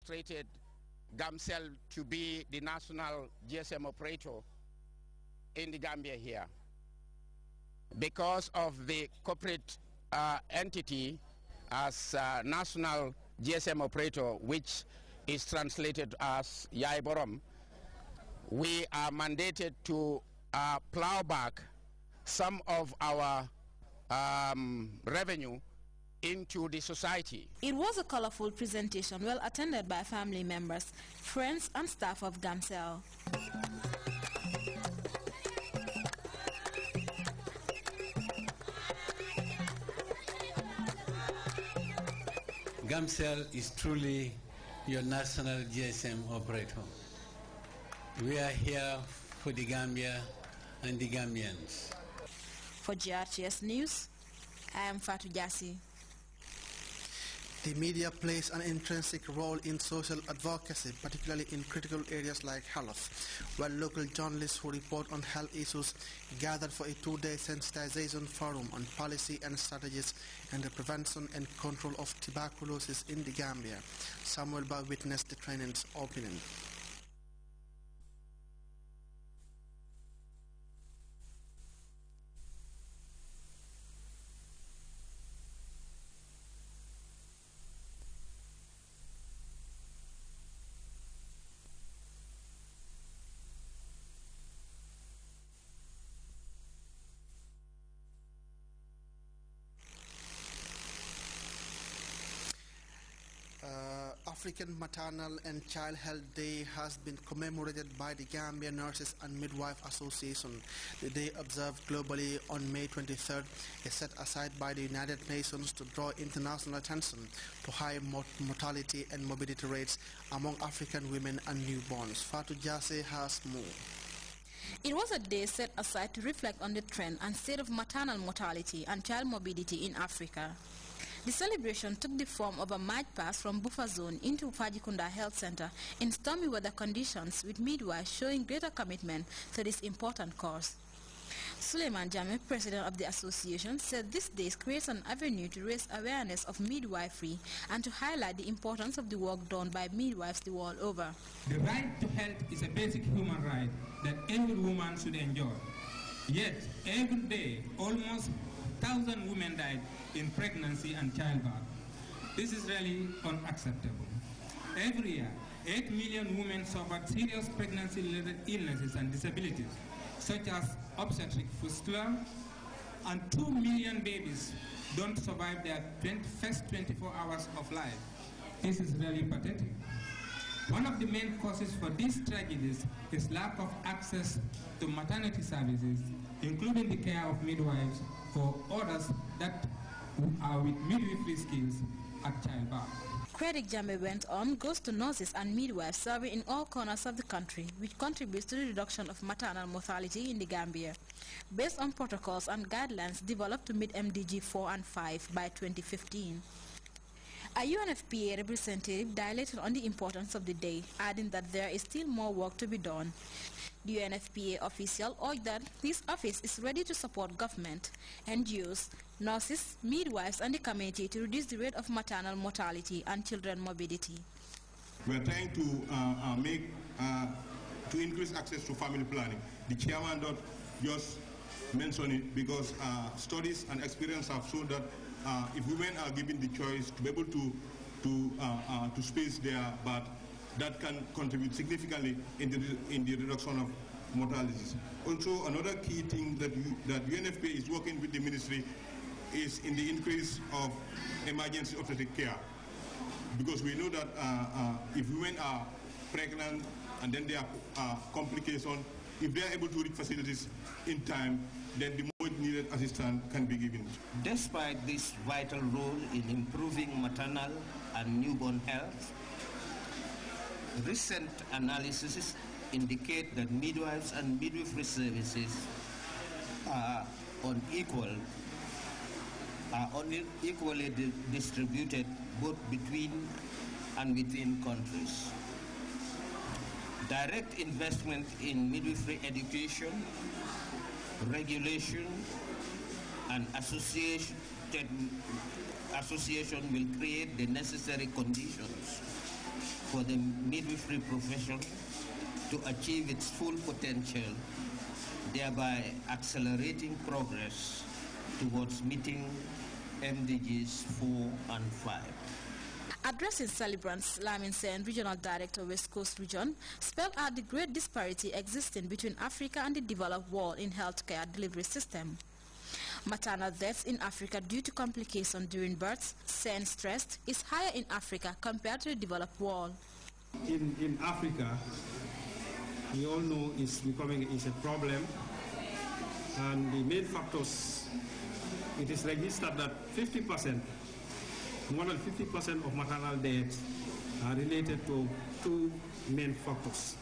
demonstrated Gamcell to be the national GSM operator in the Gambia here. Because of the corporate entity as national GSM operator, which is translated as Yai Borom, we are mandated to plow back some of our revenue into the society. It was a colorful presentation well attended by family members, friends and staff of Gamcell. Gamcell is truly your national GSM operator. We are here for the Gambia and the Gambians. For Grts News, I am Fatou Jassi. The media plays an intrinsic role in social advocacy, particularly in critical areas like health, where local journalists who report on health issues gathered for a two-day sensitization forum on policy and strategies and the prevention and control of tuberculosis in the Gambia. Samuel Ba witnessed the training's opening. African Maternal and Child Health Day has been commemorated by the Gambia Nurses and Midwife Association. The day observed globally on May 23rd is set aside by the United Nations to draw international attention to high mortality and morbidity rates among African women and newborns. Fatou Jassi has more. It was a day set aside to reflect on the trend and state of maternal mortality and child morbidity in Africa. The celebration took the form of a march past from Buffer Zone into Fajikunda Health Center in stormy weather conditions, with midwives showing greater commitment to this important cause. Suleiman Jame, president of the association, said this day creates an avenue to raise awareness of midwifery and to highlight the importance of the work done by midwives the world over. The right to health is a basic human right that every woman should enjoy. Yet, every day, almost 1,000 women died in pregnancy and childbirth. This is really unacceptable. Every year, 8 million women suffer serious pregnancy-related illnesses and disabilities, such as obstetric fistula, and 2 million babies don't survive their first 24 hours of life. This is really pathetic. One of the main causes for these tragedies is lack of access to maternity services, including the care of midwives or others that are with midwifery skills at childbirth. Credit Jambe went on goes to nurses and midwives serving in all corners of the country, which contributes to the reduction of maternal mortality in the Gambia, based on protocols and guidelines developed to meet MDG 4 and 5 by 2015. A UNFPA representative dilated on the importance of the day, adding that there is still more work to be done. The UNFPA official urged that his office is ready to support government, NGOs, nurses, midwives and the community to reduce the rate of maternal mortality and children morbidity. We are trying to increase access to family planning. The chairman don't just mention it because studies and experience have shown that if women are given the choice to be able to space their birth, that can contribute significantly in the reduction of mortalities. Also, another key thing that UNFPA is working with the ministry is in the increase of emergency obstetric care, because we know that if women are pregnant and then there are complications, if they are able to reach facilities in time, then the most needed assistance can be given. Despite this vital role in improving maternal and newborn health, recent analyses indicate that midwives and midwifery services are unequally distributed both between and within countries. Direct investment in midwifery education, regulation, and association will create the necessary conditions for the midwifery profession to achieve its full potential, thereby accelerating progress towards meeting MDGs 4 and 5. Addressing celebrants, Lamin Sen, Regional Director, West Coast Region, spelled out the great disparity existing between Africa and the developed world in healthcare delivery system. Maternal deaths in Africa due to complications during births, Sen stressed, is higher in Africa compared to the developed world. In Africa, we all know is a problem, and the main factors, it is registered that 50%, more than 50% of maternal deaths are related to two main factors,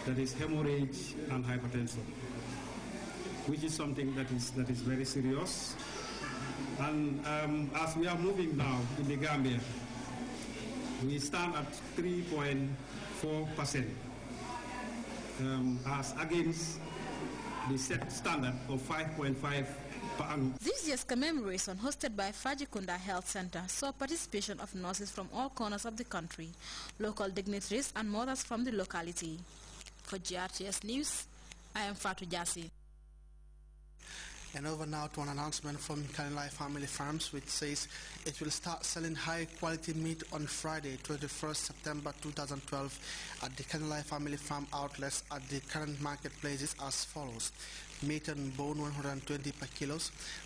that is hemorrhage and hypertension, which is something that is very serious. And as we are moving now in the Gambia, we stand at 3.4%, as against the set standard of 5.5 per annum. This year's commemoration, hosted by Fajikunda Health Center, saw participation of nurses from all corners of the country, local dignitaries and mothers from the locality. For GRTS News, I am Fatou Jassi. And over now to an announcement from Kanilai Family Farms, which says it will start selling high-quality meat on Friday, 21st September 2012 at the Kanilai Family Farm outlets at the current marketplaces as follows. Meat and bone 120 per kilo,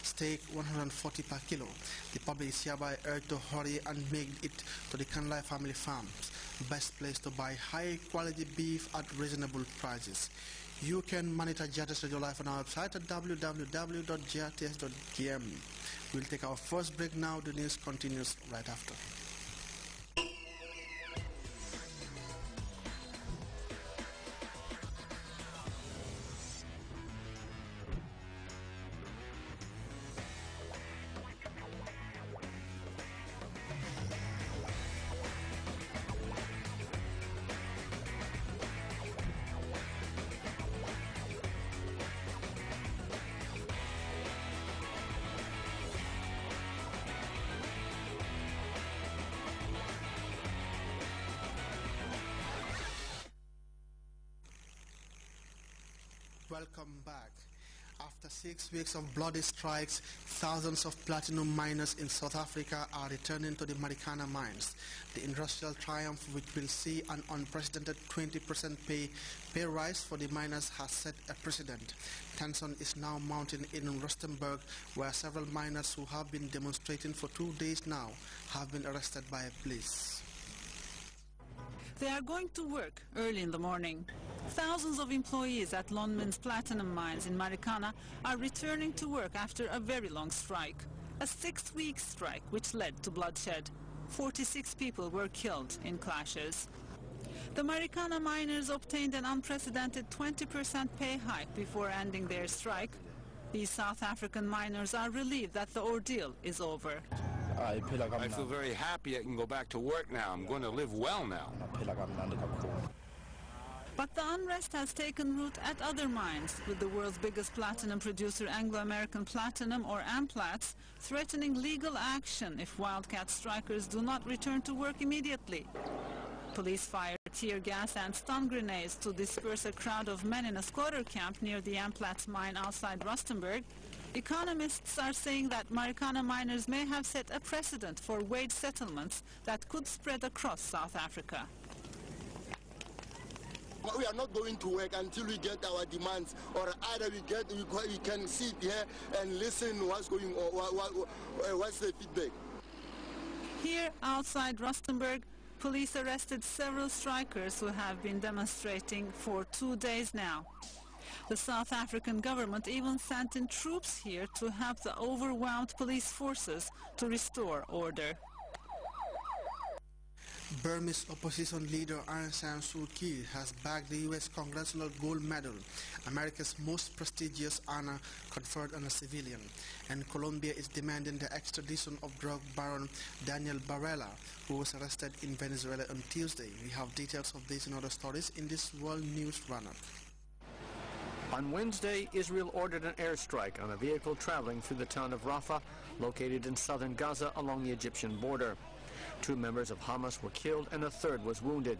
steak 140 per kilo. The public is hereby urged to hurry and make it to the Kanilai Family Farms, best place to buy high-quality beef at reasonable prices. You can monitor GRTS Radio Live on our website at www.grts.gm. We'll take our first break now. The news continues right after. Welcome back. After 6 weeks of bloody strikes, thousands of platinum miners in South Africa are returning to the Marikana mines. The industrial triumph, which will see an unprecedented 20% pay rise for the miners, has set a precedent. Tension is now mounting in Rustenburg, where several miners who have been demonstrating for 2 days now have been arrested by police. They are going to work early in the morning. Thousands of employees at Lonmin's platinum mines in Marikana are returning to work after a very long strike. A 6-week strike which led to bloodshed. 46 people were killed in clashes. The Marikana miners obtained an unprecedented 20% pay hike before ending their strike. These South African miners are relieved that the ordeal is over. I feel very happy I can go back to work now. I'm going to live well now. But the unrest has taken root at other mines, with the world's biggest platinum producer, Anglo-American Platinum, or Amplats, threatening legal action if wildcat strikers do not return to work immediately. Police fired tear gas and stun grenades to disperse a crowd of men in a squatter camp near the Amplats mine outside Rustenburg. Economists are saying that Marikana miners may have set a precedent for wage settlements that could spread across South Africa. We are not going to work until we get our demands, or either we can sit here and listen what's going on, what's the feedback. Here outside Rustenburg, police arrested several strikers who have been demonstrating for 2 days now. The South African government even sent in troops here to help the overwhelmed police forces to restore order. Burmese opposition leader Aung San Suu Kyi has bagged the U.S. Congressional Gold Medal, America's most prestigious honor conferred on a civilian. And Colombia is demanding the extradition of drug baron Daniel Barela, who was arrested in Venezuela on Tuesday. We have details of this and other stories in this World News Roundup. On Wednesday, Israel ordered an airstrike on a vehicle traveling through the town of Rafah, located in southern Gaza along the Egyptian border. 2 members of Hamas were killed and a third was wounded.